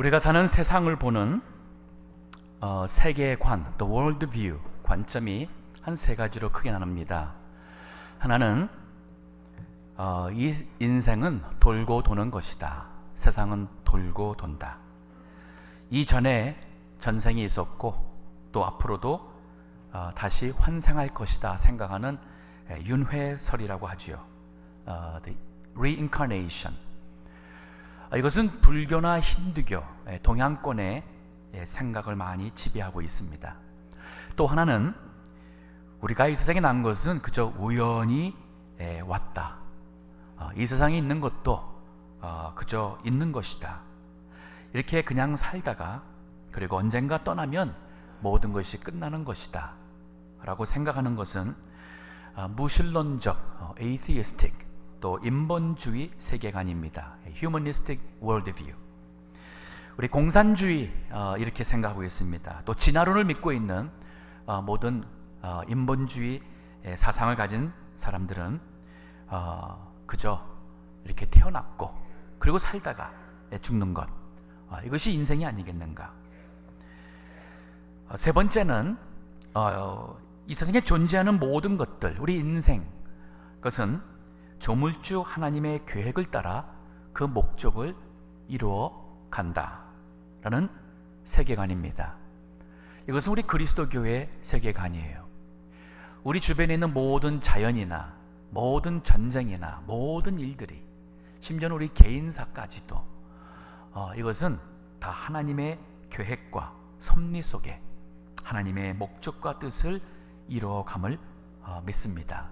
우리가 사는 세상을 보는 세계관, the world view, 관점이 한 세 가지로 크게 나눕니다. 하나는 이 인생은 돌고 도는 것이다. 세상은 돌고 돈다. 이전에 전생이 있었고 또 앞으로도 다시 환생할 것이다 생각하는 윤회설이라고 하지요. The reincarnation. 이것은 불교나 힌두교, 동양권의 생각을 많이 지배하고 있습니다. 또 하나는 우리가 이 세상에 난 것은 그저 우연히 왔다. 이 세상에 있는 것도 그저 있는 것이다. 이렇게 그냥 살다가 그리고 언젠가 떠나면 모든 것이 끝나는 것이다 라고 생각하는 것은 무신론적, atheistic, 또 인본주의 세계관입니다. humanistic worldview. 우리 공산주의 이렇게 생각하고 있습니다. 또 진화론을 믿고 있는 모든 인본주의 사상을 가진 사람들은 그저 이렇게 태어났고 그리고 살다가 죽는 것, 이것이 인생이 아니겠는가. 세 번째는 이 세상에 존재하는 모든 것들, 우리 인생, 그것은 조물주 하나님의 계획을 따라 그 목적을 이루어 간다라는 세계관입니다. 이것은 우리 그리스도교의 세계관이에요. 우리 주변에 있는 모든 자연이나 모든 전쟁이나 모든 일들이, 심지어는 우리 개인사까지도 이것은 다 하나님의 계획과 섭리 속에 하나님의 목적과 뜻을 이루어감을 믿습니다.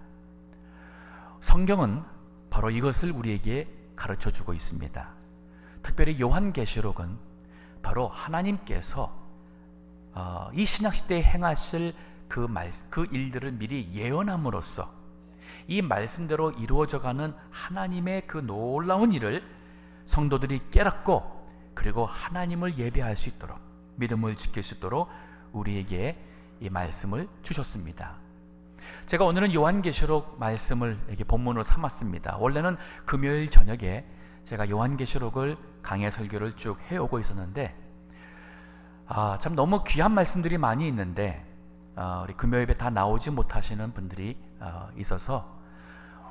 성경은 바로 이것을 우리에게 가르쳐주고 있습니다. 특별히 요한계시록은 바로 하나님께서 이 신약시대에 행하실 그 일들을 미리 예언함으로써 이 말씀대로 이루어져가는 하나님의 그 놀라운 일을 성도들이 깨닫고 그리고 하나님을 예배할 수 있도록, 믿음을 지킬 수 있도록 우리에게 이 말씀을 주셨습니다. 제가 오늘은 요한계시록 말씀을 이렇게 본문으로 삼았습니다. 원래는 금요일 저녁에 제가 요한계시록을 강해 설교를 쭉 해오고 있었는데 참 너무 귀한 말씀들이 많이 있는데 우리 금요일에 다 나오지 못하시는 분들이 있어서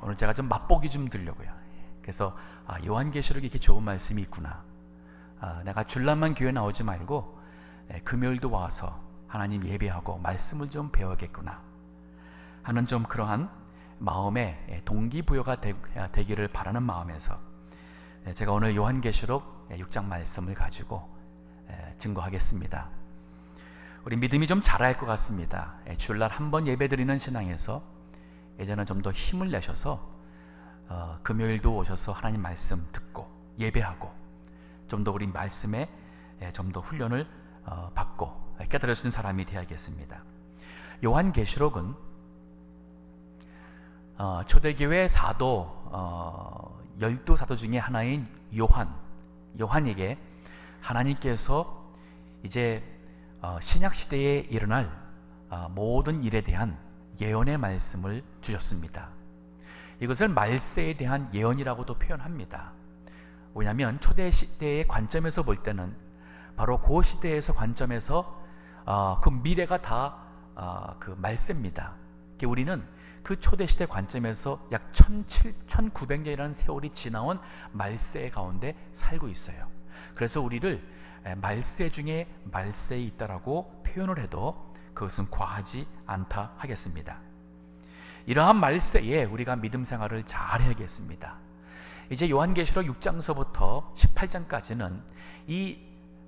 오늘 제가 좀 맛보기 좀 드리려고요. 그래서 요한계시록에 이렇게 좋은 말씀이 있구나. 내가 줄람만 교회 나오지 말고 금요일도 와서 하나님 예배하고 말씀을 좀 배워야겠구나 하는 좀 그러한 마음에 동기부여가 되기를 바라는 마음에서 제가 오늘 요한계시록 6장 말씀을 가지고 증거하겠습니다. 우리 믿음이 좀 자랄 것 같습니다. 주일날 한 번 예배드리는 신앙에서 이제는 좀 더 힘을 내셔서 금요일도 오셔서 하나님 말씀 듣고 예배하고 좀 더 우리 말씀에 좀 더 훈련을 받고 깨달을 수 있는 사람이 되어야겠습니다. 요한계시록은 초대교회 사도 12사도 중에 하나인 요한에게 하나님께서 이제 신약시대에 일어날 모든 일에 대한 예언의 말씀을 주셨습니다. 이것을 말세에 대한 예언이라고도 표현합니다. 왜냐하면 초대시대의 관점에서 볼 때는 바로 그 시대에서 관점에서 그 미래가 다 그 말세입니다. 우리는 그 초대시대 관점에서 약 1900년이라는 세월이 지나온 말세 가운데 살고 있어요. 그래서 우리를 말세 중에 말세에 있다라고 표현을 해도 그것은 과하지 않다 하겠습니다. 이러한 말세에 우리가 믿음 생활을 잘 해야겠습니다. 이제 요한계시록 6장서부터 18장까지는 이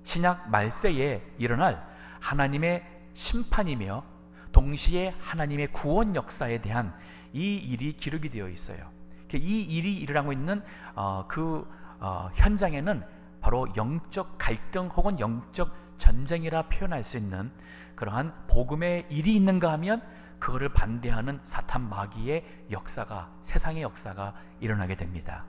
신약 말세에 일어날 하나님의 심판이며 동시에 하나님의 구원 역사에 대한 이 일이 기록이 되어 있어요. 이 일이 일어나고 있는 현장에는 바로 영적 갈등 혹은 영적 전쟁이라 표현할 수 있는 그러한 복음의 일이 있는가 하면 그거를 반대하는 사탄 마귀의 역사가, 세상의 역사가 일어나게 됩니다.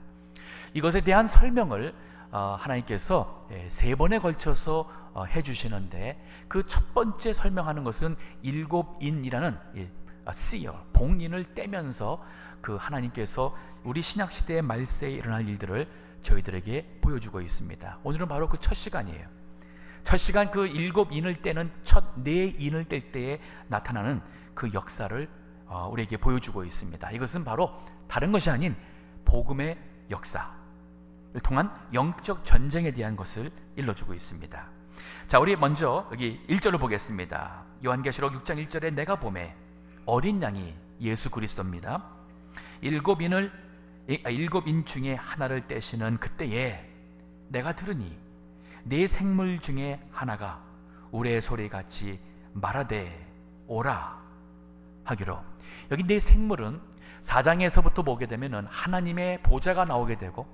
이것에 대한 설명을 하나님께서 세 번에 걸쳐서 해주시는데 그 첫 번째 설명하는 것은 일곱인이라는 seer, 봉인을 떼면서 그 하나님께서 우리 신약시대의 말세에 일어날 일들을 저희들에게 보여주고 있습니다. 오늘은 바로 그 첫 시간이에요. 첫 시간, 그 7인을 떼는 첫 4인을 뗄 때에 나타나는 그 역사를 우리에게 보여주고 있습니다. 이것은 바로 다른 것이 아닌 복음의 역사를 통한 영적 전쟁에 대한 것을 일러주고 있습니다. 자, 우리 먼저 여기 1절을 보겠습니다. 요한계시록 6장 1절에 내가 보매 어린 양이 예수 그리스도입니다. 7인 중에 하나를 떼시는 그때에 내가 들으니 네 생물 중에 하나가 우레 소리같이 말하되 오라 하기로. 여기 네 생물은 4장에서부터 보게 되면 하나님의 보좌가 나오게 되고,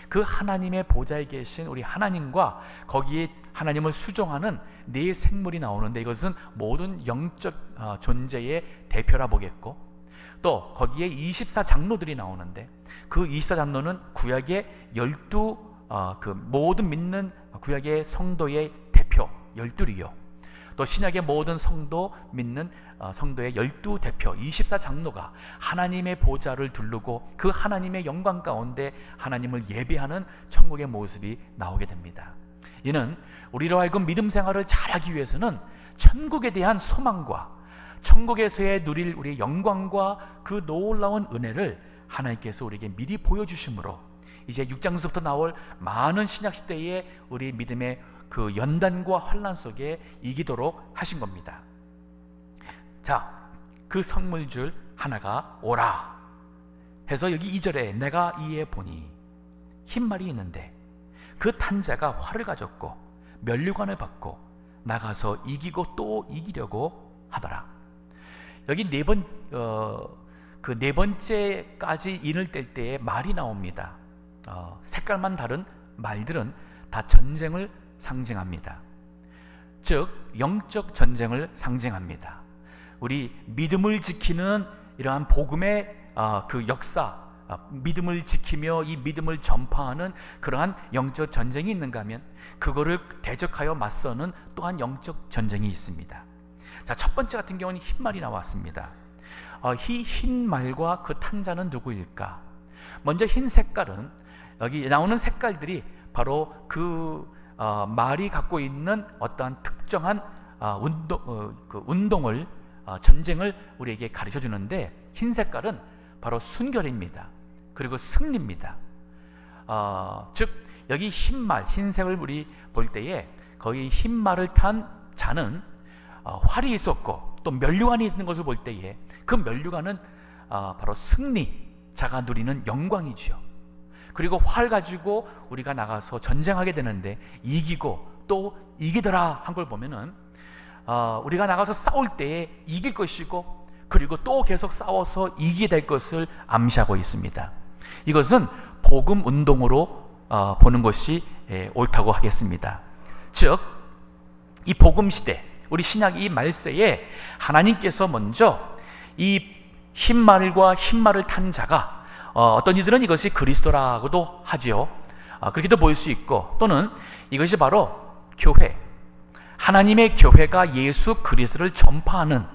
그 하나님의 보좌에 계신 우리 하나님과 거기에 하나님을 수종하는 네 생물이 나오는데, 이것은 모든 영적 존재의 대표라 보겠고, 또 거기에 24장로들이 나오는데, 그 24장로는 구약의 12 그 모든 믿는 구약의 성도의 대표 12이요. 또 신약의 모든 성도 믿는 성도의 12 대표 24장로가 하나님의 보좌를 두르고 그 하나님의 영광 가운데 하나님을 예배하는 천국의 모습이 나오게 됩니다. 이는 우리로 하여금 믿음 생활을 잘하기 위해서는 천국에 대한 소망과 천국에서의 누릴 우리의 영광과 그 놀라운 은혜를 하나님께서 우리에게 미리 보여주심으로 이제 6장서부터 나올 많은 신약시대의 우리 믿음의 그 연단과 환난 속에 이기도록 하신 겁니다. 자, 그 성물줄 하나가 오라 해서 여기 2절에 내가 이에 보니 흰말이 있는데 그 탄자가 활을 가졌고 면류관을 받고 나가서 이기고 또 이기려고 하더라. 여기 그 네 번째까지 인을 뗄 때에 말이 나옵니다. 색깔만 다른 말들은 다 전쟁을 상징합니다. 즉 영적 전쟁을 상징합니다. 우리 믿음을 지키는 이러한 복음의 그 역사, 믿음을 지키며 이 믿음을 전파하는 그러한 영적 전쟁이 있는가 하면 그거를 대적하여 맞서는 또한 영적 전쟁이 있습니다. 자, 첫 번째 같은 경우는 흰말이 나왔습니다. 이 흰말과 그 탄자는 누구일까? 먼저 흰 색깔은 여기 나오는 색깔들이 바로 그 말이 갖고 있는 어떠한 특정한 운동을 전쟁을 우리에게 가르쳐 주는데, 흰 색깔은 바로 순결입니다. 그리고 승리입니다. 즉 여기 흰말, 흰색을 우리 볼 때에 거기 흰말을 탄 자는 활이 있었고 또 면류관이 있는 것을 볼 때에 그 면류관은 바로 승리자가 누리는 영광이지요. 그리고 활 가지고 우리가 나가서 전쟁하게 되는데 이기고 또 이기더라 한 걸 보면은 우리가 나가서 싸울 때에 이길 것이고 그리고 또 계속 싸워서 이기게 될 것을 암시하고 있습니다. 이것은 복음 운동으로 보는 것이 옳다고 하겠습니다. 즉 이 복음 시대, 우리 신약 이 말세에 하나님께서 먼저 이 흰말과 흰말을 탄 자가 어떤 이들은 이것이 그리스도라고도 하지요. 그렇게도 보일 수 있고, 또는 이것이 바로 교회, 하나님의 교회가 예수 그리스도를 전파하는,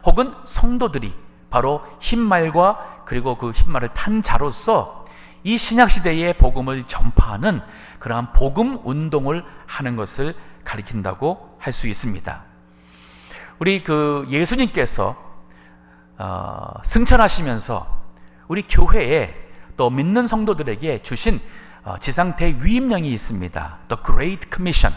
혹은 성도들이 바로 흰말과 그리고 그 흰말을 탄 자로서 이 신약시대의 복음을 전파하는 그러한 복음 운동을 하는 것을 가리킨다고 할 수 있습니다. 우리 그 예수님께서 승천하시면서 우리 교회에 또 믿는 성도들에게 주신 지상 대위임령이 있습니다. The Great Commission.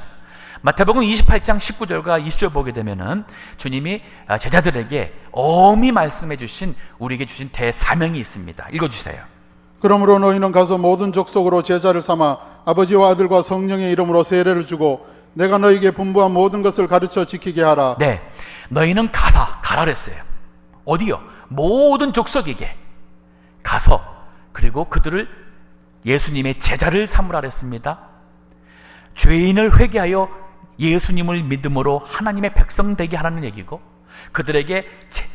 마태복음 28장 19절과 20절 보게 되면은 주님이 제자들에게 엄히 말씀해 주신, 우리에게 주신 대사명이 있습니다. 읽어주세요. 그러므로 너희는 가서 모든 족속으로 제자를 삼아 아버지와 아들과 성령의 이름으로 세례를 주고 내가 너희에게 분부한 모든 것을 가르쳐 지키게 하라. 네, 너희는 가라 그랬어요. 어디요? 모든 족속에게 가서, 그리고 그들을 예수님의 제자를 삼으라 그랬습니다. 죄인을 회개하여 예수님을 믿음으로 하나님의 백성 되게 하라는 얘기고, 그들에게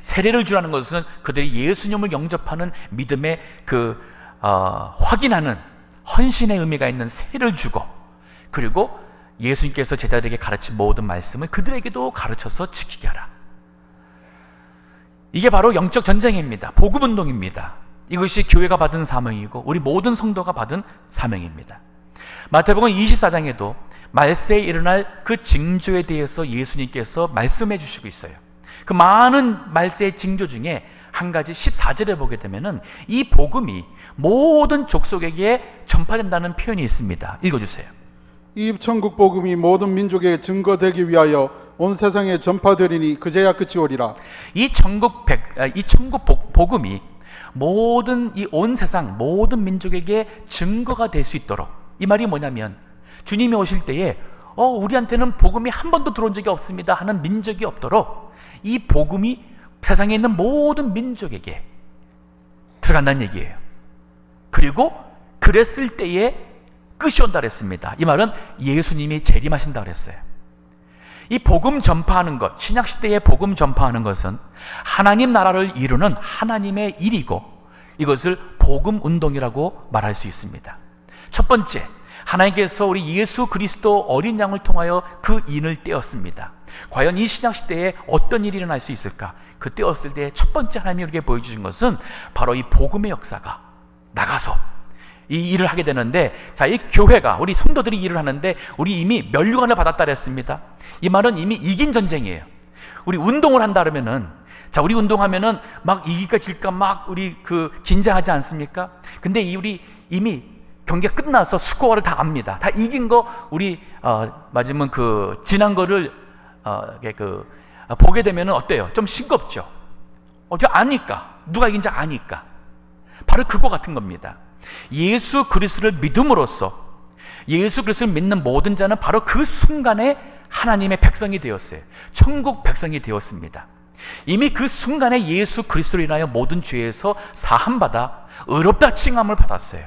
세례를 주라는 것은 그들이 예수님을 영접하는 믿음의 확인하는 헌신의 의미가 있는 세례를 주고, 그리고 예수님께서 제자들에게 가르친 모든 말씀을 그들에게도 가르쳐서 지키게 하라. 이게 바로 영적 전쟁입니다. 복음 운동입니다. 이것이 교회가 받은 사명이고 우리 모든 성도가 받은 사명입니다. 마태복음 24장에도 말세에 일어날 그 징조에 대해서 예수님께서 말씀해 주시고 있어요. 그 많은 말세의 징조 중에 한 가지 14절에 보게 되면은 이 복음이 모든 족속에게 전파된다는 표현이 있습니다. 읽어주세요. 이 천국 복음이 모든 민족에 증거되기 위하여 온 세상에 전파되리니 그제야 끝이 오리라. 이 천국 복음이 모든 이 온 세상 모든 민족에게 증거가 될 수 있도록, 이 말이 뭐냐면 주님이 오실 때에 우리한테는 복음이 한 번도 들어온 적이 없습니다 하는 민족이 없도록 이 복음이 세상에 있는 모든 민족에게 들어간다는 얘기예요. 그리고 그랬을 때에 끝이 온다 그랬습니다. 이 말은 예수님이 재림하신다 그랬어요. 이 복음 전파하는 것, 신약시대의 복음 전파하는 것은 하나님 나라를 이루는 하나님의 일이고 이것을 복음 운동이라고 말할 수 있습니다. 첫 번째, 하나님께서 우리 예수 그리스도 어린 양을 통하여 그 인을 떼었습니다. 과연 이 신약시대에 어떤 일이 일어날 수 있을까? 그 떼었을 때 첫 번째 하나님이 우리에게 보여주신 것은 바로 이 복음의 역사가 나가서 이 일을 하게 되는데, 자, 이 교회가, 우리 성도들이 일을 하는데 우리 이미 면류관을 받았다 그랬습니다. 이 말은 이미 이긴 전쟁이에요. 우리 운동을 한다 그러면은, 자, 우리 운동하면은 막 이길까 질까 막 우리 긴장하지 않습니까? 근데 우리 이미 경기가 끝나서 스코어를 다 압니다. 다 이긴 거 우리 맞으면 지난 거를 보게 되면은 어때요? 좀 싱겁죠. 아니까, 누가 이긴지 아니까. 바로 그거 같은 겁니다. 예수 그리스도를 믿음으로써 예수 그리스도를 믿는 모든 자는 바로 그 순간에 하나님의 백성이 되었어요. 천국 백성이 되었습니다. 이미 그 순간에 예수 그리스도로 인하여 모든 죄에서 사함받아 의롭다 칭함을 받았어요.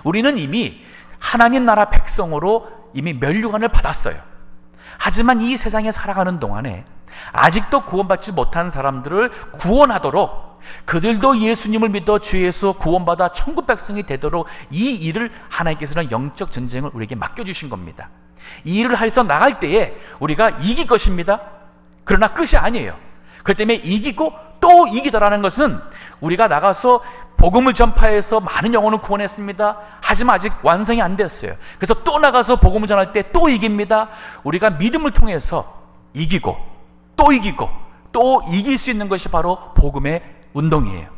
우리는 이미 하나님 나라 백성으로 이미 면류관을 받았어요. 하지만 이 세상에 살아가는 동안에 아직도 구원받지 못한 사람들을 구원하도록, 그들도 예수님을 믿어 죄에서 구원받아 천국 백성이 되도록 이 일을 하나님께서는 영적 전쟁을 우리에게 맡겨주신 겁니다. 이 일을 해서 나갈 때에 우리가 이길 것입니다. 그러나 끝이 아니에요. 그렇기 때문에 이기고 또 이기더라는 것은 우리가 나가서 복음을 전파해서 많은 영혼을 구원했습니다. 하지만 아직 완성이 안 됐어요. 그래서 또 나가서 복음을 전할 때 또 이깁니다. 우리가 믿음을 통해서 이기고 또 이기고 또 이길 수 있는 것이 바로 복음의 운동이에요.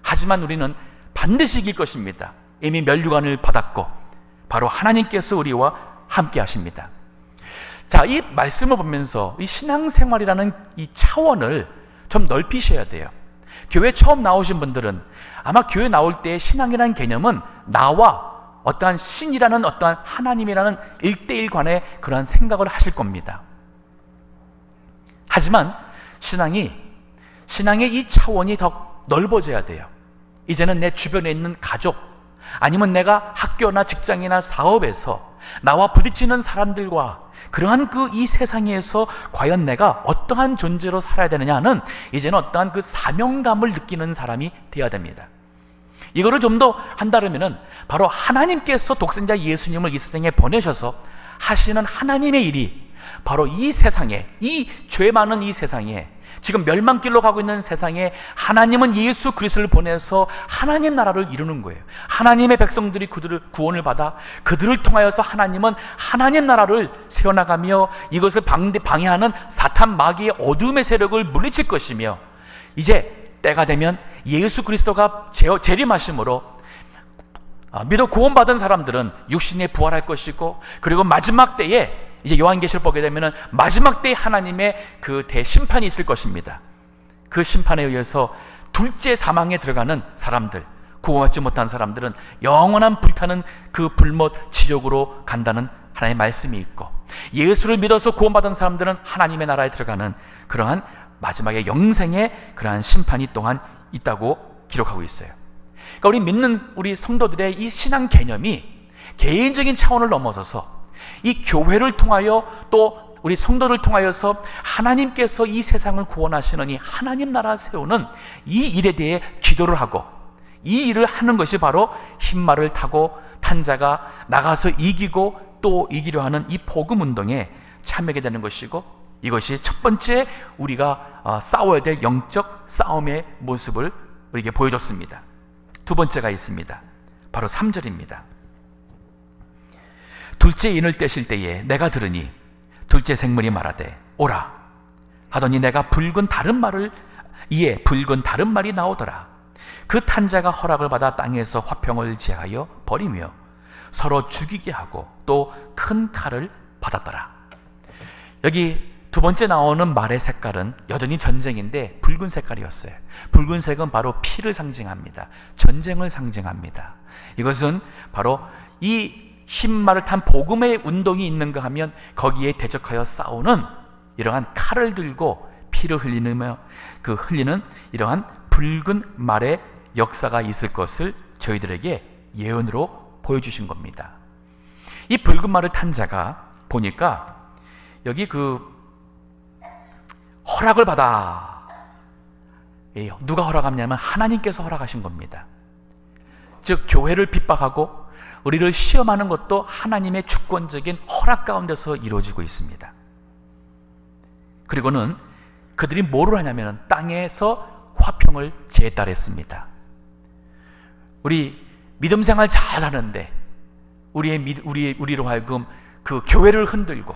하지만 우리는 반드시 이길 것입니다. 이미 면류관을 받았고 바로 하나님께서 우리와 함께 하십니다. 자, 이 말씀을 보면서 이 신앙생활이라는 이 차원을 좀 넓히셔야 돼요. 교회 처음 나오신 분들은 아마 교회 나올 때 신앙이라는 개념은 나와 어떠한 신이라는 어떠한 하나님이라는 1대1 관의 그러한 생각을 하실 겁니다. 하지만 신앙의 이 차원이 더 넓어져야 돼요. 이제는 내 주변에 있는 가족, 아니면 내가 학교나 직장이나 사업에서 나와 부딪히는 사람들과 그러한 이 세상에서 과연 내가 어떠한 존재로 살아야 되느냐는 이제는 어떠한 사명감을 느끼는 사람이 되어야 됩니다. 이거를 좀 더 한다면은 바로 하나님께서 독생자 예수님을 이 세상에 보내셔서 하시는 하나님의 일이 바로 이 세상에, 이 죄 많은 이 세상에, 지금 멸망길로 가고 있는 세상에 하나님은 예수 그리스도를 보내서 하나님 나라를 이루는 거예요. 하나님의 백성들이 그들을 구원을 받아 그들을 통하여서 하나님은 하나님 나라를 세워나가며 이것을 방해하는 사탄 마귀의 어둠의 세력을 물리칠 것이며, 이제 때가 되면 예수 그리스도가 재림하심으로 믿어 구원받은 사람들은 육신에 부활할 것이고, 그리고 마지막 때에 이제 요한계시를 보게 되면 마지막 때에 하나님의 대심판이 있을 것입니다. 그 심판에 의해서 둘째 사망에 들어가는 사람들, 구원받지 못한 사람들은 영원한 불타는 불못 지옥으로 간다는 하나님의 말씀이 있고, 예수를 믿어서 구원받은 사람들은 하나님의 나라에 들어가는 그러한 마지막에 영생의 그러한 심판이 또한 있다고 기록하고 있어요. 그러니까 우리 믿는 우리 성도들의 이 신앙 개념이 개인적인 차원을 넘어서서 이 교회를 통하여 또 우리 성도를 통하여서 하나님께서 이 세상을 구원하시는 이 하나님 나라 세우는 이 일에 대해 기도를 하고, 이 일을 하는 것이 바로 흰말을 타고 탄 자가 나가서 이기고 또 이기려 하는 이 복음 운동에 참여하게 되는 것이고, 이것이 첫 번째 우리가 싸워야 될 영적 싸움의 모습을 우리에게 보여줬습니다. 두 번째가 있습니다. 바로 3절입니다. 둘째 인을 떼실 때에 내가 들으니 둘째 생물이 말하되 오라 하더니 내가 붉은 다른 말이 나오더라. 그 탄자가 허락을 받아 땅에서 화평을 제하여 버리며 서로 죽이게 하고 또 큰 칼을 받았더라. 여기 두 번째 나오는 말의 색깔은 여전히 전쟁인데 붉은 색깔이었어요. 붉은색은 바로 피를 상징합니다. 전쟁을 상징합니다. 이것은 바로 이 흰 말을 탄 복음의 운동이 있는가 하면 거기에 대적하여 싸우는 이러한 칼을 들고 피를 흘리는 이러한 붉은 말의 역사가 있을 것을 저희들에게 예언으로 보여주신 겁니다. 이 붉은 말을 탄 자가 보니까 여기 허락을 받아. 누가 허락하냐면 하나님께서 허락하신 겁니다. 즉 교회를 핍박하고 우리를 시험하는 것도 하나님의 주권적인 허락 가운데서 이루어지고 있습니다. 그리고는 그들이 뭐를 하냐면 땅에서 화평을 재달했습니다. 우리 믿음 생활 잘하는데 우리로 하여금 그 교회를 흔들고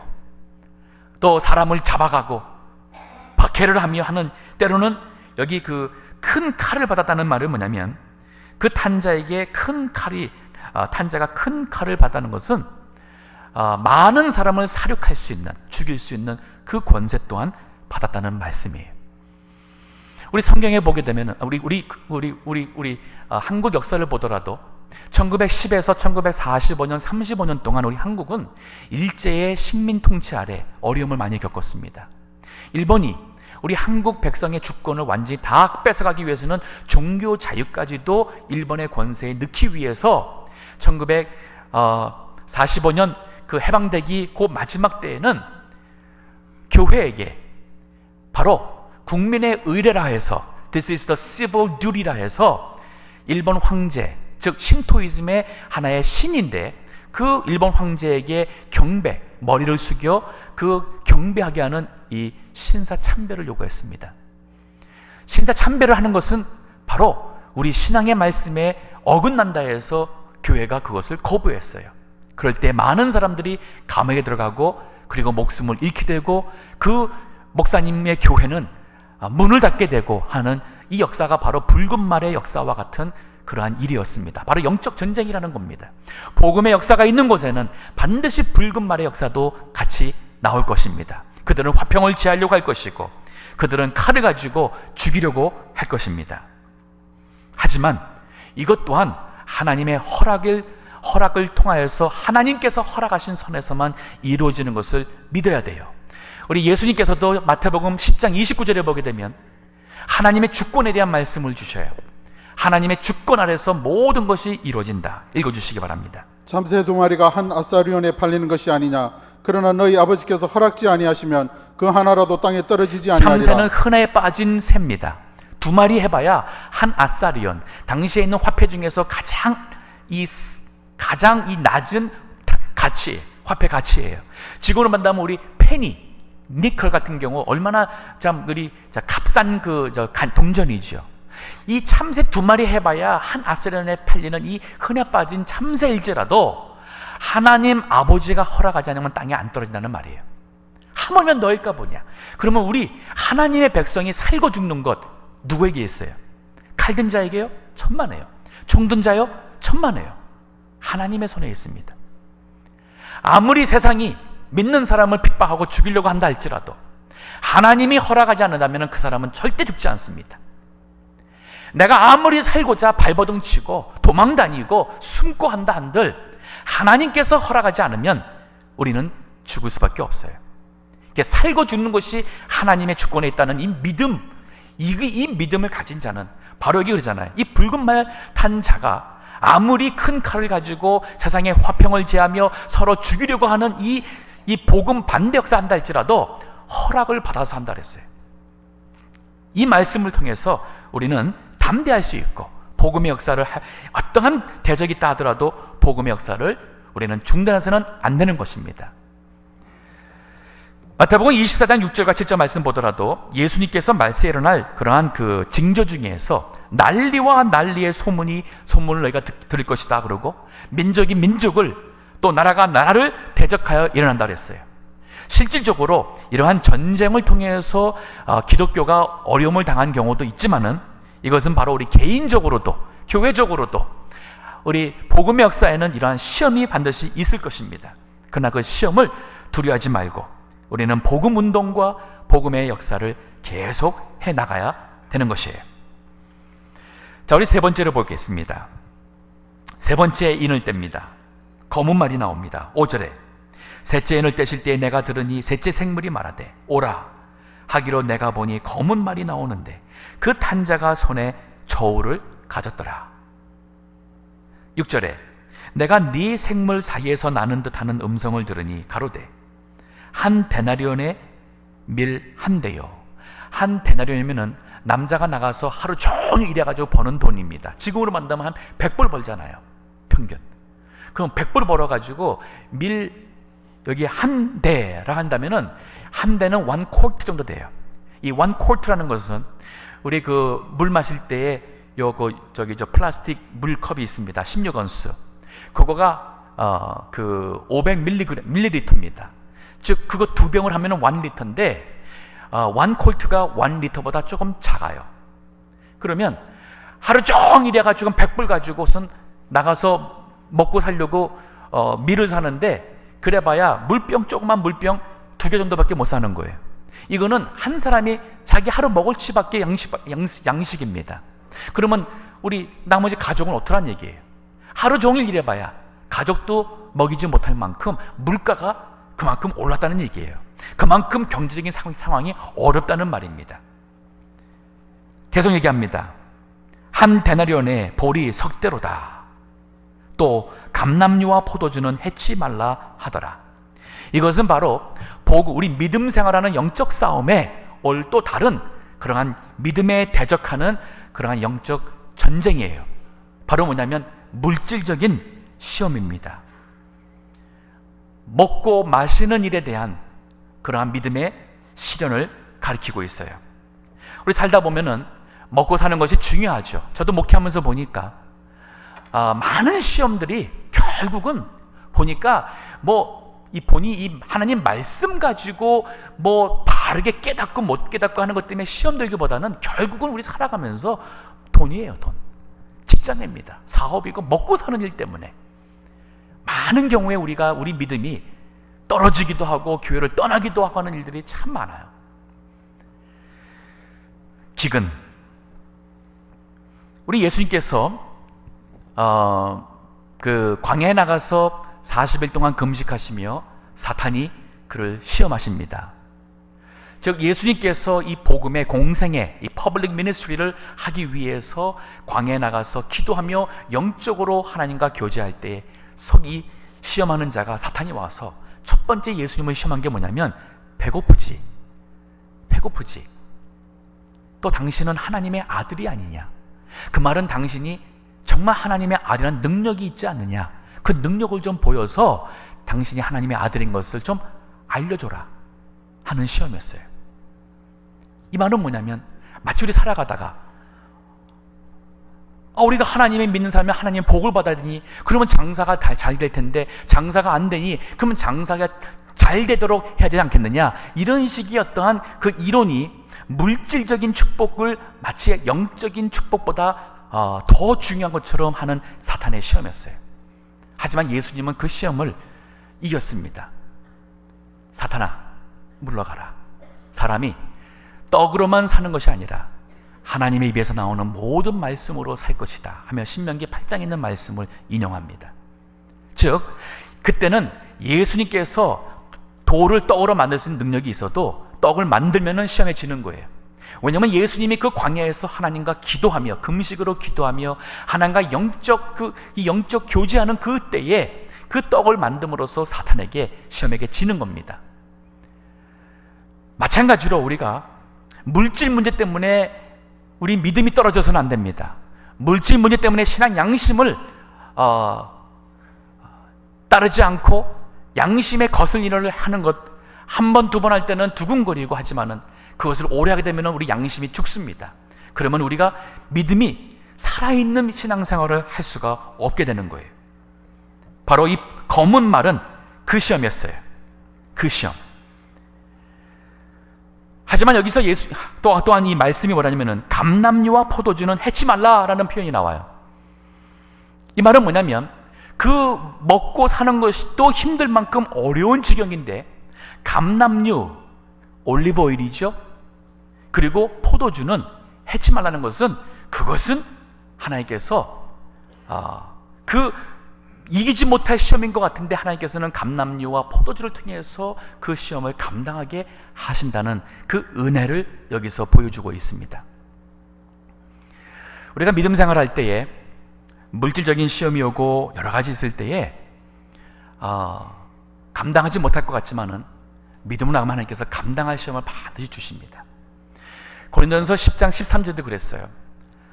또 사람을 잡아가고 박해를 하며 하는, 때로는 여기 그 큰 칼을 받았다는 말은 뭐냐면 그 탄자에게 탄자가 큰 칼을 받았다는 것은 많은 사람을 살육할 수 있는, 죽일 수 있는 그 권세 또한 받았다는 말씀이에요. 우리 성경에 보게 되면 우리 한국 역사를 보더라도 1910에서 1945년 35년 동안 우리 한국은 일제의 식민 통치 아래 어려움을 많이 겪었습니다. 일본이 우리 한국 백성의 주권을 완전히 다 뺏어가기 위해서는 종교 자유까지도 일본의 권세에 넣기 위해서 1945년 그 해방되기 그 마지막 때에는 교회에게 바로 국민의 의례라 해서 This is the civil duty라 해서 일본 황제, 즉 신토이즘의 하나의 신인데 그 일본 황제에게 머리를 숙여 그 경배하게 하는 이 신사참배를 요구했습니다. 신사참배를 하는 것은 바로 우리 신앙의 말씀에 어긋난다 해서 교회가 그것을 거부했어요. 그럴 때 많은 사람들이 감옥에 들어가고 그리고 목숨을 잃게 되고 그 목사님의 교회는 문을 닫게 되고 하는 이 역사가 바로 붉은 말의 역사와 같은 그러한 일이었습니다. 바로 영적 전쟁이라는 겁니다. 복음의 역사가 있는 곳에는 반드시 붉은 말의 역사도 같이 나올 것입니다. 그들은 화평을 취하려고 할 것이고 그들은 칼을 가지고 죽이려고 할 것입니다. 하지만 이것 또한 하나님의 허락을 통하여서 하나님께서 허락하신 선에서만 이루어지는 것을 믿어야 돼요. 우리 예수님께서도 마태복음 10장 29절에 보게 되면 하나님의 주권에 대한 말씀을 주셔요. 하나님의 주권 아래서 모든 것이 이루어진다. 읽어주시기 바랍니다. 참새 두 마리가 한 아사리온에 팔리는 것이 아니냐. 그러나 너희 아버지께서 허락지 아니하시면 그 하나라도 땅에 떨어지지 아니하리라. 참새는 흔해 빠진 새입니다. 두 마리 해봐야 한 아사리온, 당시에 있는 화폐 중에서 가장 이 낮은 가치, 화폐 가치예요. 지금으로 만나면 우리 페니, 니켈 같은 경우 얼마나 값싼 동전이죠. 이 참새 두 마리 해봐야 한 아사리온에 팔리는 이 흔해 빠진 참새일지라도 하나님 아버지가 허락하지 않으면 땅에 안 떨어진다는 말이에요. 하물며 너일까 보냐. 그러면 우리 하나님의 백성이 살고 죽는 것 누구에게 있어요? 칼든 자에게요? 천만에요. 종든 자요? 천만에요. 하나님의 손에 있습니다. 아무리 세상이 믿는 사람을 핍박하고 죽이려고 한다 할지라도 하나님이 허락하지 않는다면 그 사람은 절대 죽지 않습니다. 내가 아무리 살고자 발버둥 치고 도망다니고 숨고 한다 한들 하나님께서 허락하지 않으면 우리는 죽을 수밖에 없어요. 살고 죽는 것이 하나님의 주권에 있다는 이 믿음, 이 믿음을 가진 자는 바로 여기 그러잖아요. 이 붉은 말 탄 자가 아무리 큰 칼을 가지고 세상에 화평을 제하며 서로 죽이려고 하는 이 복음 반대 역사 한다 할지라도 허락을 받아서 한다 그랬어요. 이 말씀을 통해서 우리는 담대할 수 있고 복음의 역사를 어떠한 대적이 있다 하더라도 복음의 역사를 우리는 중단해서는 안 되는 것입니다. 마태복음 24장 6절과 7절 말씀 보더라도 예수님께서 말세에 일어날 그러한 그 징조 중에서 난리와 난리의 소문을 너희가 들을 것이다 그러고 민족이 민족을 또 나라가 나라를 대적하여 일어난다 그랬어요. 실질적으로 이러한 전쟁을 통해서 기독교가 어려움을 당한 경우도 있지만은 이것은 바로 우리 개인적으로도 교회적으로도 우리 복음의 역사에는 이러한 시험이 반드시 있을 것입니다. 그러나 그 시험을 두려워하지 말고 우리는 복음 운동과 복음의 역사를 계속 해 나가야 되는 것이에요. 자, 우리 세 번째로 보겠습니다. 세 번째 인을 뗍니다. 검은 말이 나옵니다. 5절에 셋째 인을 떼실 때에 내가 들으니 셋째 생물이 말하되 오라 하기로 내가 보니 검은 말이 나오는데 그 탄자가 손에 저울을 가졌더라. 6절에 내가 네 생물 사이에서 나는 듯하는 음성을 들으니 가로되 한 데나리온의 밀 한 대요. 한 데나리온이면은 남자가 나가서 하루 종일 일해가지고 버는 돈입니다. 지금으로 만나면 한 100불 벌잖아요, 평균. 그럼 100불 벌어가지고 밀 여기 한 대라 한다면은 한 대는 1쿼트 정도 돼요. 이 1쿼트라는 것은 우리 그 물 마실 때에 저 플라스틱 물컵이 있습니다. 16언스. 그거가 그 500ml입니다. 즉 그거 2병을 하면은 1리터인데 1쿼트가 1리터보다 조금 작아요. 그러면 하루 종일 해가지고 100불 가지고선 나가서 먹고 살려고 밀을 사는데 그래봐야 물병, 조그만 물병 2개 정도밖에 못 사는 거예요. 이거는 한 사람이 자기 하루 먹을 치밖에 양식입니다. 그러면 우리 나머지 가족은 어떠란 얘기예요? 하루 종일 일해봐야 가족도 먹이지 못할 만큼 물가가 그만큼 올랐다는 얘기예요. 그만큼 경제적인 상황이 어렵다는 말입니다. 계속 얘기합니다. 한 데나리온의 볼이 석대로다. 또 감람류와 포도주는 해치 말라 하더라. 이것은 바로 우리 믿음 생활하는 영적 싸움에 또 다른 그러한 믿음에 대적하는 그러한 영적 전쟁이에요. 바로 뭐냐면 물질적인 시험입니다. 먹고 마시는 일에 대한 그러한 믿음의 시련을 가리키고 있어요. 우리 살다 보면은 먹고 사는 것이 중요하죠. 저도 목회하면서 보니까 많은 시험들이 결국은 보니까 이 하나님 말씀 가지고 바르게 깨닫고 못 깨닫고 하는 것 때문에 시험 들기보다는 결국은 우리 살아가면서 돈이에요, 돈. 직장입니다. 사업이고 먹고 사는 일 때문에 많은 경우에 우리 믿음이 떨어지기도 하고 교회를 떠나기도 하고 하는 일들이 참 많아요. 기근. 우리 예수님께서 그 광야에 나가서 40일 동안 금식하시며 사탄이 그를 시험하십니다. 즉 예수님께서 이 복음의 공생애, 이 퍼블릭 미니스트리를 하기 위해서 광야에 나가서 기도하며 영적으로 하나님과 교제할 때 이 시험하는 자가 사탄이 와서 첫 번째 예수님을 시험한 게 뭐냐면 배고프지. 또 당신은 하나님의 아들이 아니냐. 그 말은 당신이 정말 하나님의 아들이라는 능력이 있지 않느냐. 그 능력을 좀 보여서 당신이 하나님의 아들인 것을 좀 알려줘라 하는 시험이었어요. 이 말은 뭐냐면 마치 우리 살아가다가 우리가 하나님을 믿는 사람이 하나님의 복을 받아야 되니 그러면 장사가 잘 될 텐데 장사가 안 되니 그러면 장사가 잘 되도록 해야 되지 않겠느냐. 이런 식의 어떠한 그 이론이 물질적인 축복을 마치 영적인 축복보다 더 중요한 것처럼 하는 사탄의 시험이었어요. 하지만 예수님은 그 시험을 이겼습니다. 사탄아 물러가라. 사람이 떡으로만 사는 것이 아니라 하나님의 입에서 나오는 모든 말씀으로 살 것이다 하며 신명기 8장에 있는 말씀을 인용합니다. 즉 그때는 예수님께서 돌을 떡으로 만들 수 있는 능력이 있어도 떡을 만들면 시험에 지는 거예요. 왜냐하면 예수님이 그 광야에서 하나님과 기도하며 금식으로 기도하며 하나님과 영적 교제하는 그 때에 그 떡을 만듦으로써 사탄에게 시험에게 지는 겁니다. 마찬가지로 우리가 물질 문제 때문에 우리 믿음이 떨어져서는 안 됩니다. 물질 문제 때문에 신앙 양심을 따르지 않고 양심에 거슬리는 일을 하는 것, 한 번, 두 번 할 때는 두근거리고 하지만은 그것을 오래 하게 되면 우리 양심이 죽습니다. 그러면 우리가 믿음이 살아있는 신앙생활을 할 수가 없게 되는 거예요. 바로 이 검은 말은 그 시험이었어요. 그 시험. 하지만 여기서 또한 이 말씀이 뭐라냐면은 감람류와 포도주는 해치 말라라는 표현이 나와요. 이 말은 뭐냐면 그 먹고 사는 것이 또 힘들 만큼 어려운 지경인데 감람류, 올리브 오일이죠. 그리고 포도주는 해치 말라는 것은 그것은 하나님께서 이기지 못할 시험인 것 같은데 하나님께서는 감람류와 포도주를 통해서 그 시험을 감당하게 하신다는 그 은혜를 여기서 보여주고 있습니다. 우리가 믿음 생활할 때에 물질적인 시험이 오고 여러 가지 있을 때에 감당하지 못할 것 같지만은 믿음으로 나가면 하나님께서 감당할 시험을 반드시 주십니다. 고린도전서 10장 13절도 그랬어요.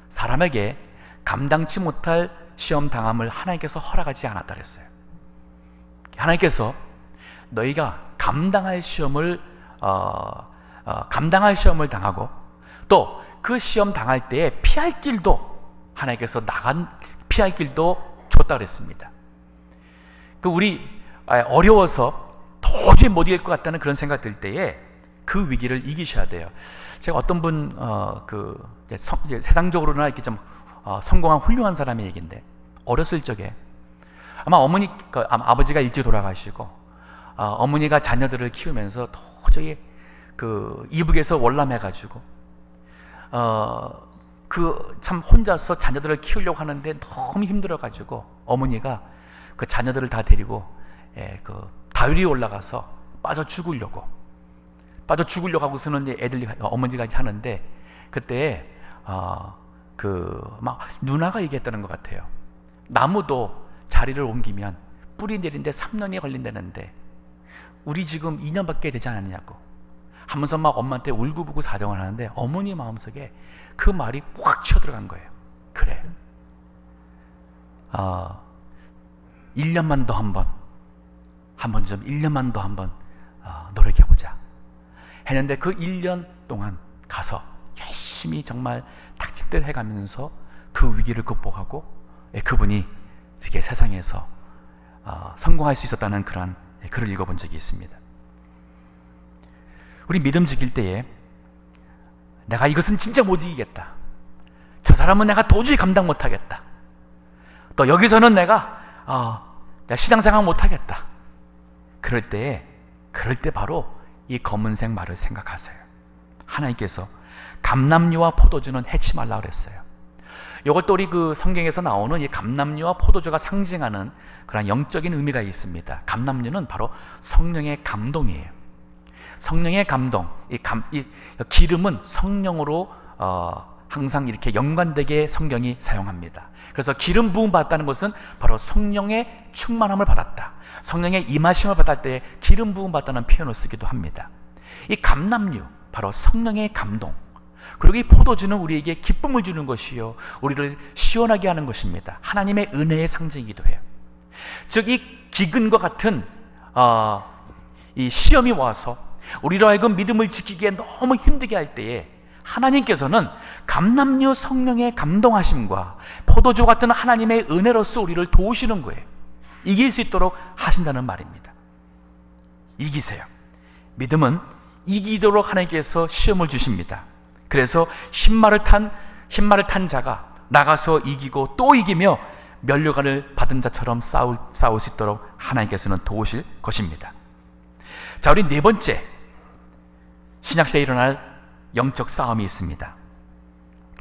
사람에게 감당치 못할 시험 당함을 하나님께서 허락하지 않았다 그랬어요. 하나님께서 너희가 감당할 시험을 당하고 또 그 시험 당할 때에 피할 길도 하나님께서 피할 길도 줬다 그랬습니다. 우리 어려워서 도저히 못 이길 것 같다는 그런 생각 들 때에 그 위기를 이기셔야 돼요. 제가 어떤 분 세상적으로나 이렇게 좀 성공한 훌륭한 사람의 얘기인데 어렸을 적에 아마 아버지가 일찍 돌아가시고 어머니가 자녀들을 키우면서 도저히 이북에서 월남해가지고 참 혼자서 자녀들을 키우려고 하는데 너무 힘들어가지고 어머니가 그 자녀들을 다 데리고 다윗 위에 올라가서 빠져 죽으려고 하고서는 어머니가 하는데 그때 막 누나가 얘기했다는 것 같아요. 나무도 자리를 옮기면 뿌리 내리는데 3년이 걸린다는데 우리 지금 2년밖에 되지 않았냐고 하면서 막 엄마한테 울고불고 사정을 하는데 어머니 마음속에 그 말이 꽉 치어들어간 거예요. 그래, 1년만 더 한번 좀 1년만 더 한번 노력해보자 했는데 그 1년 동안 가서 열심히 정말 닥친 대로 해가면서 그 위기를 극복하고 그분이 이렇게 세상에서 성공할 수 있었다는 그런 글을 읽어본 적이 있습니다. 우리 믿음 지킬 때에 내가 이것은 진짜 못 이기겠다, 저 사람은 내가 도저히 감당 못하겠다, 또 여기서는 내가 신앙생활 못하겠다, 그럴 때 바로 이 검은색 말을 생각하세요. 하나님께서 감람류와 포도주는 해치 말라 그랬어요. 이것도 우리 성경에서 나오는 이 감람류와 포도주가 상징하는 그런 영적인 의미가 있습니다. 감람류는 바로 성령의 감동이에요. 성령의 감동, 이 기름은 성령으로 항상 이렇게 연관되게 성경이 사용합니다. 그래서 기름 부음 받았다는 것은 바로 성령의 충만함을 받았다, 성령의 임하심을 받을 때 기름 부음 받았다는 표현을 쓰기도 합니다. 이 감람류, 바로 성령의 감동, 그리고 이 포도주는 우리에게 기쁨을 주는 것이요 우리를 시원하게 하는 것입니다. 하나님의 은혜의 상징이기도 해요. 즉 이 기근과 같은 이 시험이 와서 우리로 하여금 믿음을 지키기에 너무 힘들게 할 때에 하나님께서는 감람류 성령의 감동하심과 포도주 같은 하나님의 은혜로서 우리를 도우시는 거예요. 이길 수 있도록 하신다는 말입니다. 이기세요. 믿음은 이기도록 하나님께서 시험을 주십니다. 그래서 흰말을 탄 자가 나가서 이기고 또 이기며 면류관을 받은 자처럼 싸울 수 있도록 하나님께서는 도우실 것입니다. 자, 우리 네 번째 신약시대에 일어날 영적 싸움이 있습니다.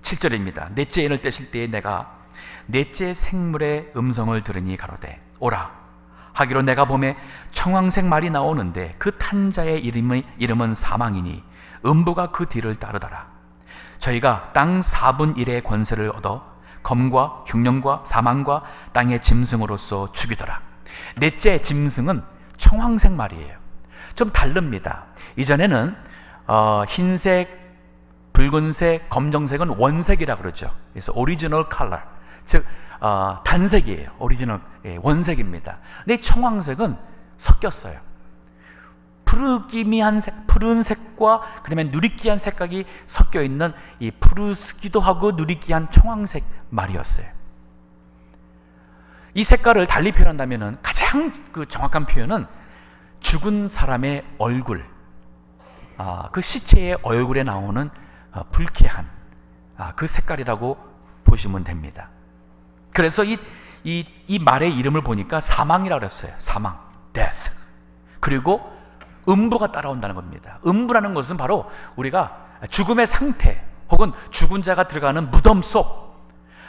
7절입니다. 넷째 인을 떼실 때에 내가 넷째 생물의 음성을 들으니 가로되 오라 하기로 내가 보매 청황색 말이 나오는데 그 탄자의 이름은 사망이니 음부가 그 뒤를 따르더라. 저희가 땅 4분 1의 권세를 얻어 검과 흉령과 사망과 땅의 짐승으로서 죽이더라. 넷째 짐승은 청황색 말이에요. 좀 다릅니다. 이전에는 흰색, 붉은색, 검정색은 원색이라 그러죠. 그래서 오리지널 컬러, 즉 단색이에요. 오리지널 원색입니다. 근데 청황색은 섞였어요. 푸르기미한 푸른 색과 그다음에 누리끼한 색깔이 섞여 있는 이 푸르기도 하고 누리끼한 청황색 말이었어요. 이 색깔을 달리 표현한다면은 가장 가장 그 정확한 표현은 죽은 사람의 얼굴, 그 시체의 얼굴에 나오는 불쾌한 그 색깔이라고 보시면 됩니다. 그래서 이 말의 이름을 보니까 사망이라고 그랬어요. 사망, death. 그리고 음부가 따라온다는 겁니다. 음부라는 것은 바로 우리가 죽음의 상태 혹은 죽은 자가 들어가는 무덤 속,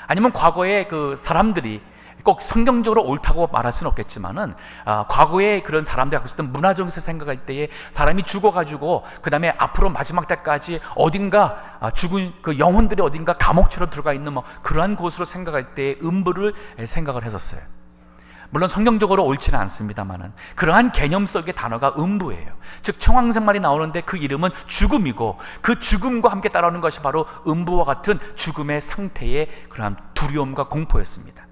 아니면 과거에 그 사람들이 꼭 성경적으로 옳다고 말할 수는 없겠지만은 과거에 그런 사람들이 갖고 있었던 문화적인 생각할 때에 사람이 죽어가지고 그 다음에 앞으로 마지막 때까지 어딘가 죽은 그 영혼들이 어딘가 감옥처럼 들어가 있는 뭐 그러한 곳으로 생각할 때 음부를 생각을 했었어요. 물론 성경적으로 옳지는 않습니다만은 그러한 개념 속의 단어가 음부예요. 즉 청황생말이 나오는데 그 이름은 죽음이고, 그 죽음과 함께 따라오는 것이 바로 음부와 같은 죽음의 상태의 그러한 두려움과 공포였습니다.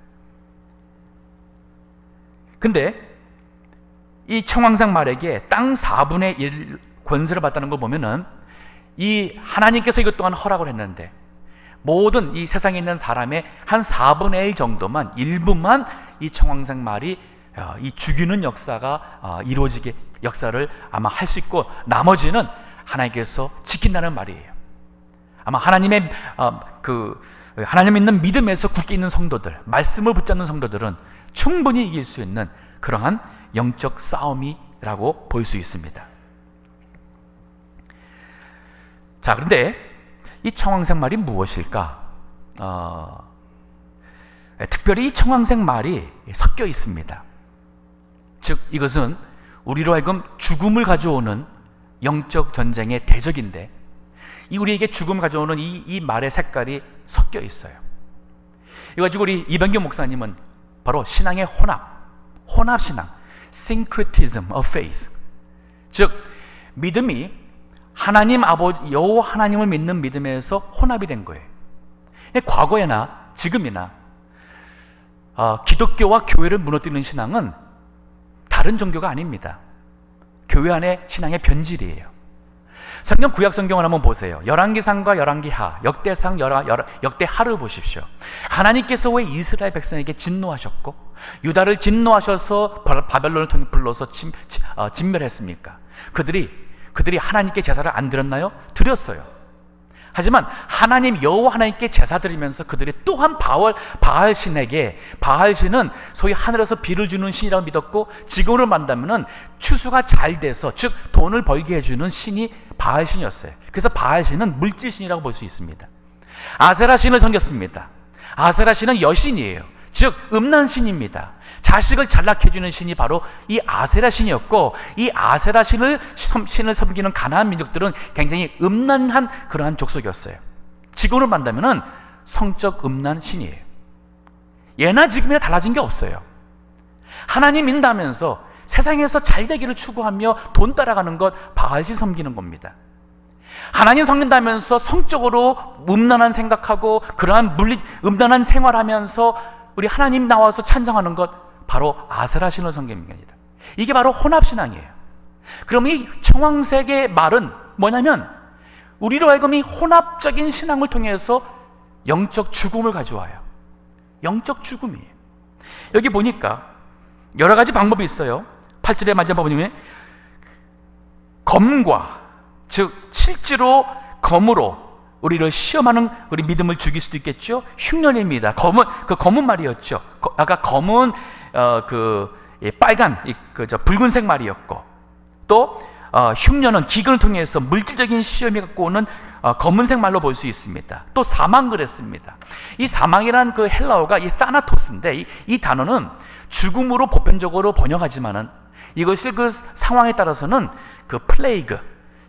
근데 이 청황생말에게 땅 4분의 1 권세를 받다는 걸 보면은 이 하나님께서 이것 또한 허락을 했는데 모든 이 세상에 있는 사람의 한 4분의 1 정도만, 일부만 이 청황생말이 이 죽이는 역사가 이루어지게 역사를 아마 할 수 있고, 나머지는 하나님께서 지킨다는 말이에요. 아마 하나님의 하나님 믿는 믿음에서 굳게 있는 성도들, 말씀을 붙잡는 성도들은 충분히 이길 수 있는 그러한 영적 싸움이라고 볼 수 있습니다. 자, 그런데 이 청황생말이 무엇일까? 특별히 이 청황생말이 섞여 있습니다. 즉 이것은 우리로 하여금 죽음을 가져오는 영적 전쟁의 대적인데, 이 우리에게 죽음을 가져오는 이 말의 색깔이 섞여 있어요. 이거 가지고 우리 이병규 목사님은 바로 신앙의 혼합신앙, syncretism of faith, 즉 믿음이 하나님 아버지 여호와 하나님을 믿는 믿음에서 혼합이 된 거예요. 과거에나 지금이나 기독교와 교회를 무너뜨리는 신앙은 다른 종교가 아닙니다. 교회 안의 신앙의 변질이에요. 성경 구약 성경을 한번 보세요. 열왕기상과 열왕기하, 역대상, 역대하를 보십시오. 하나님께서 왜 이스라엘 백성에게 진노하셨고 유다를 진노하셔서 바벨론을 통해 불러서 진멸했습니까? 그들이 하나님께 제사를 안 드렸나요? 드렸어요. 하지만 하나님 여호와 하나님께 제사 드리면서 그들이 또한 바알신은 소위 하늘에서 비를 주는 신이라고 믿었고, 지금으로 만나면은 추수가 잘 돼서, 즉 돈을 벌게 해주는 신이 바알신이었어요. 그래서 바알신은 물질신이라고 볼 수 있습니다. 아세라신을 섬겼습니다. 아세라신은 여신이에요. 즉 음란신입니다. 자식을 잘 낳게 해주는 신이 바로 이 아세라신이었고, 이 아세라신을 섬기는 가나안 민족들은 굉장히 음란한 그러한 족속이었어요. 지금으로 만나면은 성적 음란신이에요. 예나 지금이나 달라진 게 없어요. 하나님 믿는다면서 세상에서 잘 되기를 추구하며 돈 따라가는 것, 바알신 섬기는 겁니다. 하나님 섬긴다면서 성적으로 음란한 생각하고 그러한 음란한 생활하면서 우리 하나님 나와서 찬송하는 것, 바로 아세라신을 섬기는 겁니다. 이게 바로 혼합신앙이에요. 그럼 이 청황색의 말은 뭐냐면 우리로 하여금 이 혼합적인 신앙을 통해서 영적 죽음을 가져와요. 영적 죽음이에요. 여기 보니까 여러 가지 방법이 있어요. 8절에 마지막 보면 검과, 즉 실제로 검으로 우리를 시험하는 우리 믿음을 죽일 수도 있겠죠. 흉년입니다. 검은 말이었죠. 아까 검은 빨간 붉은색 말이었고, 또 흉년은 기근을 통해서 물질적인 시험이 갖고 오는 검은색 말로 볼 수 있습니다. 또 사망 그랬습니다. 이 사망이란 그 헬라어가 이 타나토스인데, 이 단어는 죽음으로 보편적으로 번역하지만은 이것이 그 상황에 따라서는 그 플레이그,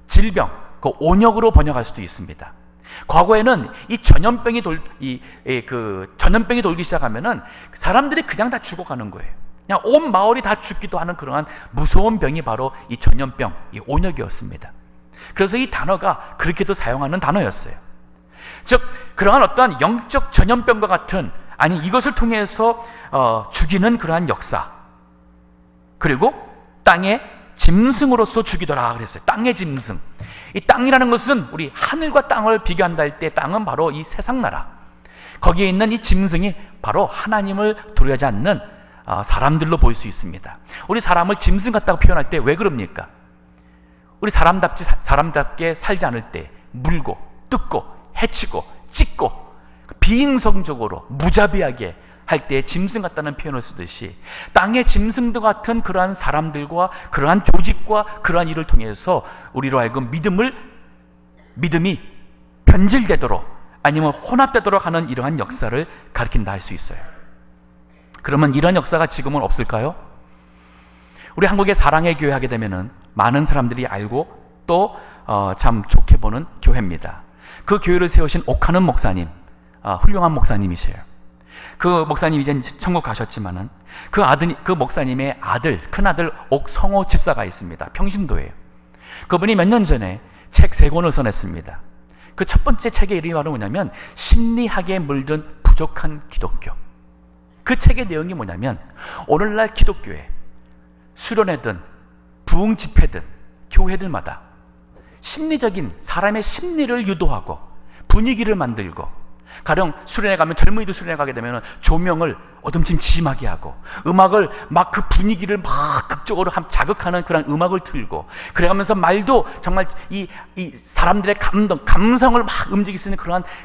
질병, 그 온역으로 번역할 수도 있습니다. 과거에는 이 전염병이 돌기 시작하면은 사람들이 그냥 다 죽어가는 거예요. 그냥 온 마을이 다 죽기도 하는 그러한 무서운 병이 바로 이 전염병, 이 온역이었습니다. 그래서 이 단어가 그렇게도 사용하는 단어였어요. 즉 그러한 어떠한 영적 전염병과 같은, 아니 이것을 통해서 죽이는 그러한 역사, 그리고 땅의 짐승으로서 죽이더라 그랬어요. 땅의 짐승. 이 땅이라는 것은 우리 하늘과 땅을 비교한다 할 때 땅은 바로 이 세상 나라, 거기에 있는 이 짐승이 바로 하나님을 두려워하지 않는 사람들로 보일 수 있습니다. 우리 사람을 짐승 같다고 표현할 때 왜 그럽니까? 우리 사람답게 살지 않을 때 물고 뜯고 해치고 찢고 비인성적으로 무자비하게 할 때 짐승 같다는 표현을 쓰듯이 땅의 짐승들 같은 그러한 사람들과 그러한 조직과 그러한 일을 통해서 우리로 하여금 믿음이 변질되도록 아니면 혼합되도록 하는 이러한 역사를 가리킨다 할 수 있어요. 그러면 이런 역사가 지금은 없을까요? 우리 한국의 사랑의 교회 하게 되면은 많은 사람들이 알고 또 참 좋게 보는 교회입니다. 그 교회를 세우신 옥하는 목사님, 훌륭한 목사님이세요. 그 목사님 이제 천국 가셨지만은 그 목사님의 큰아들 옥성호 집사가 있습니다. 평신도예요. 그분이 몇 년 전에 책 3권을 써냈습니다. 그 첫 번째 책의 이름이 바로 뭐냐면 심리학에 물든 부족한 기독교. 그 책의 내용이 뭐냐면 오늘날 기독교에 수련회든 부흥 집회든 교회들마다 심리적인 사람의 심리를 유도하고 분위기를 만들고, 가령 수련회 가면 젊은이들 수련회 가게 되면 조명을 어둠침침하게 하고 음악을 막 그 분위기를 막 극적으로 자극하는 그런 음악을 틀고, 그래가면서 말도 정말 이 사람들의 감성을 막 움직일 수 있는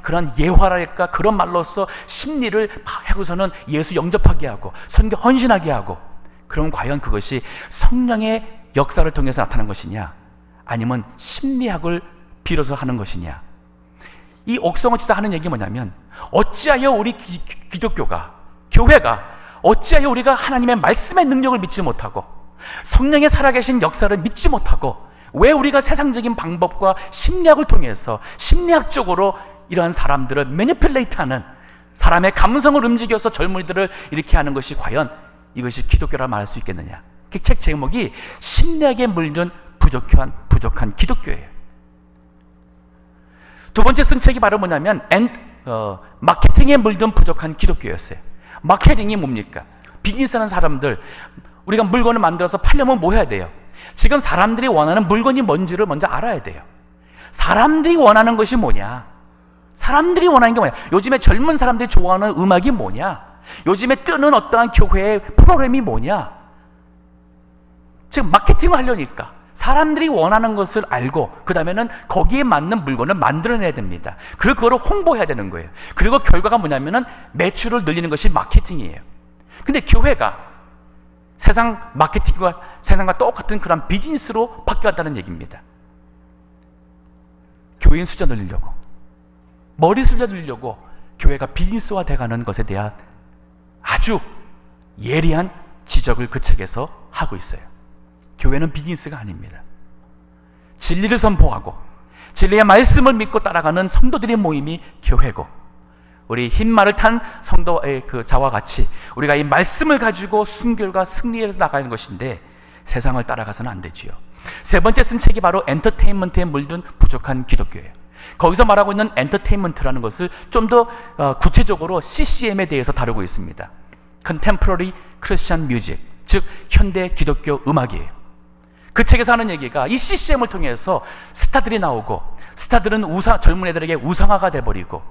그런 예화랄까 그런 말로써 심리를 막 하고서는 예수 영접하게 하고 선교 헌신하게 하고. 그럼 과연 그것이 성령의 역사를 통해서 나타난 것이냐, 아니면 심리학을 빌어서 하는 것이냐? 이 옥성호 집사 하는 얘기 뭐냐면, 어찌하여 우리 기독교가, 교회가 어찌하여 우리가 하나님의 말씀의 능력을 믿지 못하고 성령의 살아계신 역사를 믿지 못하고 왜 우리가 세상적인 방법과 심리학을 통해서 심리학적으로 이러한 사람들을 매니플레이트하는, 사람의 감성을 움직여서 젊은이들을 이렇게 하는 것이 과연 이것이 기독교라 말할 수 있겠느냐? 그 책 제목이 심리학에 물든 부족한 기독교예요. 두 번째 쓴 책이 바로 뭐냐면 마케팅에 물든 부족한 기독교였어요. 마케팅이 뭡니까? 비즈니스 하는 사람들, 우리가 물건을 만들어서 팔려면 뭐 해야 돼요? 지금 사람들이 원하는 물건이 뭔지를 먼저 알아야 돼요. 사람들이 원하는 것이 뭐냐? 사람들이 원하는 게 뭐냐? 요즘에 젊은 사람들이 좋아하는 음악이 뭐냐? 요즘에 뜨는 어떠한 교회의 프로그램이 뭐냐? 지금 마케팅을 하려니까 사람들이 원하는 것을 알고 그 다음에는 거기에 맞는 물건을 만들어내야 됩니다. 그리고 그거를 홍보해야 되는 거예요. 그리고 결과가 뭐냐면은 매출을 늘리는 것이 마케팅이에요. 근데 교회가 세상 마케팅과 세상과 똑같은 그런 비즈니스로 바뀌었다는 얘기입니다. 교인 숫자 늘리려고, 머리 숫자 늘리려고 교회가 비즈니스화 돼가는 것에 대한 아주 예리한 지적을 그 책에서 하고 있어요. 교회는 비즈니스가 아닙니다. 진리를 선포하고 진리의 말씀을 믿고 따라가는 성도들의 모임이 교회고, 우리 흰말을 탄 성도의 그 자와 같이 우리가 이 말씀을 가지고 순결과 승리에 나가는 것인데 세상을 따라가서는 안 되지요. 세 번째 쓴 책이 바로 엔터테인먼트에 물든 부족한 기독교예요. 거기서 말하고 있는 엔터테인먼트라는 것을 좀 더 구체적으로 CCM에 대해서 다루고 있습니다. Contemporary Christian Music, 즉 현대 기독교 음악이에요. 그 책에서 하는 얘기가 이 CCM을 통해서 스타들이 나오고, 스타들은 젊은 애들에게 우상화가 돼버리고,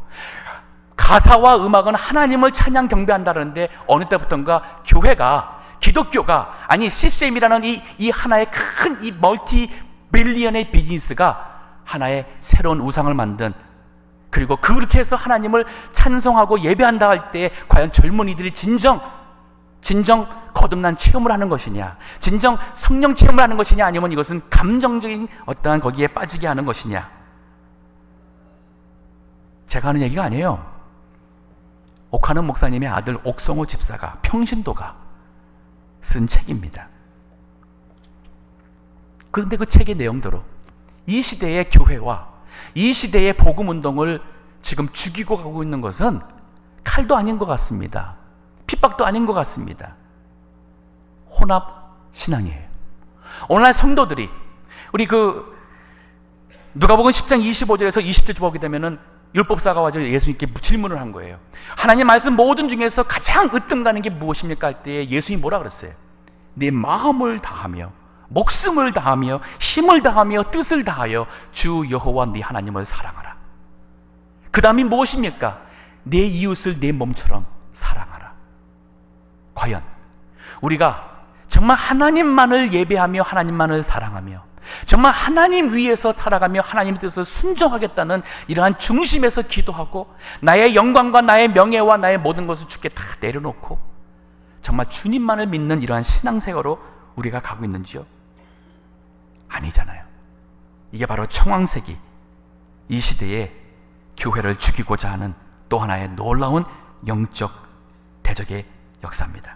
가사와 음악은 하나님을 찬양 경배한다는데 어느 때부턴가 교회가, 기독교가, 아니 CCM이라는 이 하나의 큰 이 멀티 빌리언의 비즈니스가 하나의 새로운 우상을 만든, 그리고 그렇게 해서 하나님을 찬송하고 예배한다 할 때 과연 젊은이들이 진정 거듭난 체험을 하는 것이냐, 진정 성령 체험을 하는 것이냐, 아니면 이것은 감정적인 어떠한 거기에 빠지게 하는 것이냐. 제가 하는 얘기가 아니에요. 옥하는 목사님의 아들 옥성호 집사가, 평신도가 쓴 책입니다. 그런데 그 책의 내용대로 이 시대의 교회와 이 시대의 복음운동을 지금 죽이고 가고 있는 것은 칼도 아닌 것 같습니다. 핍박도 아닌 것 같습니다. 혼합신앙이에요. 오늘날 성도들이, 우리 누가복음 10장 25절에서 20절 보게 되면은 율법사가 와서 예수님께 질문을 한 거예요. 하나님 말씀 모든 중에서 가장 으뜸가는 게 무엇입니까? 할 때 예수님이 뭐라 그랬어요? 네 마음을 다하며 목숨을 다하며 힘을 다하며 뜻을 다하여 주 여호와 네 하나님을 사랑하라. 그 다음이 무엇입니까? 내 이웃을 내 몸처럼 사랑하라. 과연 우리가 정말 하나님만을 예배하며 하나님만을 사랑하며 정말 하나님 위에서 살아가며 하나님의 뜻을 순종하겠다는 이러한 중심에서 기도하고 나의 영광과 나의 명예와 나의 모든 것을 주께 다 내려놓고 정말 주님만을 믿는 이러한 신앙생활로 우리가 가고 있는지요? 아니잖아요. 이게 바로 청황색이 이 시대에 교회를 죽이고자 하는 또 하나의 놀라운 영적 대적의 역사입니다.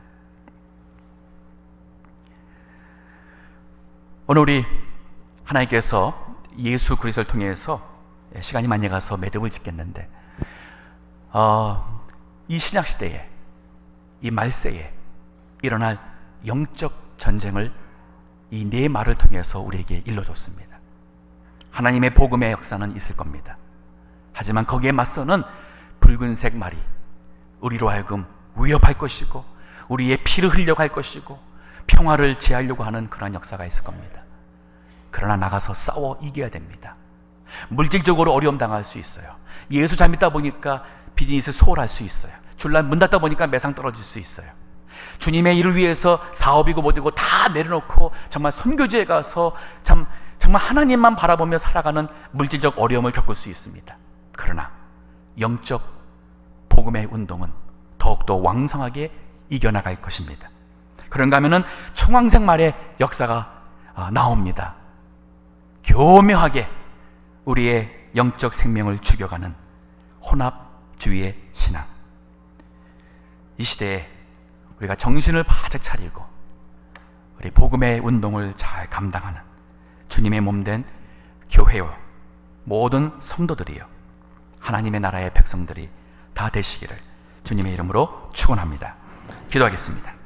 오늘 우리 하나님께서 예수 그리스도를 통해서 시간이 많이 가서 매듭을 짓겠는데 이 신약시대에 이 말세에 일어날 영적 전쟁을 이 네 말을 통해서 우리에게 일러줬습니다. 하나님의 복음의 역사는 있을 겁니다. 하지만 거기에 맞서는 붉은색 말이 우리로 하여금 위협할 것이고 우리의 피를 흘려고 할 것이고 평화를 제하려고 하는 그러한 역사가 있을 겁니다. 그러나 나가서 싸워 이겨야 됩니다. 물질적으로 어려움 당할 수 있어요. 예수 잘 믿다 보니까 비즈니스 소홀할 수 있어요. 줄날 문 닫다 보니까 매상 떨어질 수 있어요. 주님의 일을 위해서 사업이고 뭐되고 다 내려놓고 정말 선교지에 가서 정말 하나님만 바라보며 살아가는 물질적 어려움을 겪을 수 있습니다. 그러나 영적 복음의 운동은 더욱더 왕성하게 이겨나갈 것입니다. 그런가 하면은 청황색 말의 역사가 나옵니다. 교묘하게 우리의 영적 생명을 죽여가는 혼합주의의 신앙. 이 시대에 우리가 정신을 바짝 차리고 우리 복음의 운동을 잘 감당하는 주님의 몸된 교회와 모든 성도들이요 하나님의 나라의 백성들이 다 되시기를 주님의 이름으로 축원합니다. 기도하겠습니다.